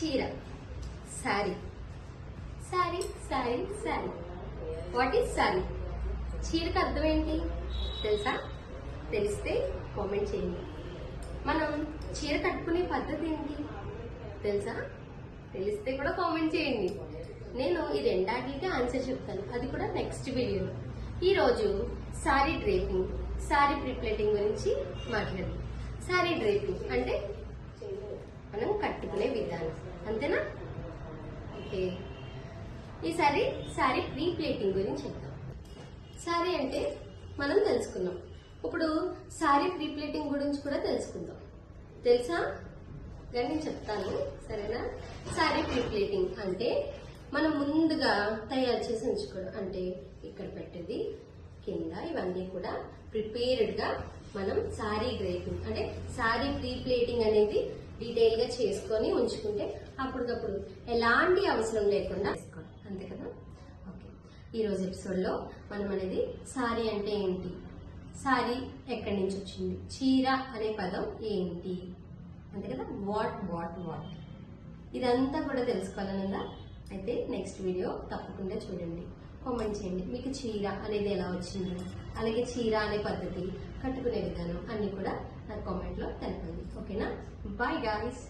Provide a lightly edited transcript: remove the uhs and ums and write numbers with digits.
చీర, sorry, sorry sorry sorry. What is sorry? చీరకు అర్థం ఏంటి తెలుసా? తెలిస్తే కామెంట్ చేయండి. మనం చీర కట్టుకునే పద్ధతి ఏంటి తెలుసా? తెలిస్తే కూడా కామెంట్ చేయండి. నేను ఈ రెండాటికి ఆన్సర్ చెప్తాను, అది కూడా నెక్స్ట్ వీడియోలో. ఈరోజు సారీ డ్రేపింగ్, సారీ ప్రీప్లేటింగ్ గురించి మాట్లాడదాం. సారీ డ్రేపింగ్ అంటే మనం కట్టుకునే విధానం, అంతేనా? ఓకే, ఈసారి సారీ ప్రీప్లేటింగ్ గురించి చెప్తాం. సారీ అంటే మనం తెలుసుకున్నాం. ఇప్పుడు సారీ ప్రీప్లేటింగ్ గురించి కూడా తెలుసుకుందాం. తెలుసా? కానీ నేను చెప్తాను, సరేనా? సారీ ప్రీప్లేటింగ్ అంటే మనం ముందుగా తయారు చేసి ఉంచుకోవడం. అంటే ఇక్కడ పెట్టేది కింద ఇవన్నీ కూడా ప్రిపేర్డ్ గా మనం సారీ డ్రేపింగ్ అంటే సారీ ప్రీప్లేటింగ్ అనేది డీటెయిల్ గా చేసుకొని ఉంచుకుంటే అప్పటికప్పుడు ఎలాంటి అవసరం లేకుండా చేసుకోవడం, అంతే కదా? ఓకే, ఈ రోజు ఎపిసోడ్ లో మనం అనేది సారీ అంటే ఏంటి, సారీ ఎక్కడి నుంచి వచ్చింది, చీర అనే పదం ఏంటి, అంతే కదా? వాట్ వాట్ వాట్ ఇదంతా కూడా తెలుసుకోవాలనుందా? అయితే నెక్స్ట్ వీడియో తప్పకుండా చూడండి, కామెంట్ చేయండి. మీకు చీర అనేది ఎలా వచ్చింది, అలాగే చీర అనే పద్ధతి, కట్టుకునే విధానం అన్ని కూడా నాకు కామెంట్ లో తెలపండి. ఓకేనా? Bye guys.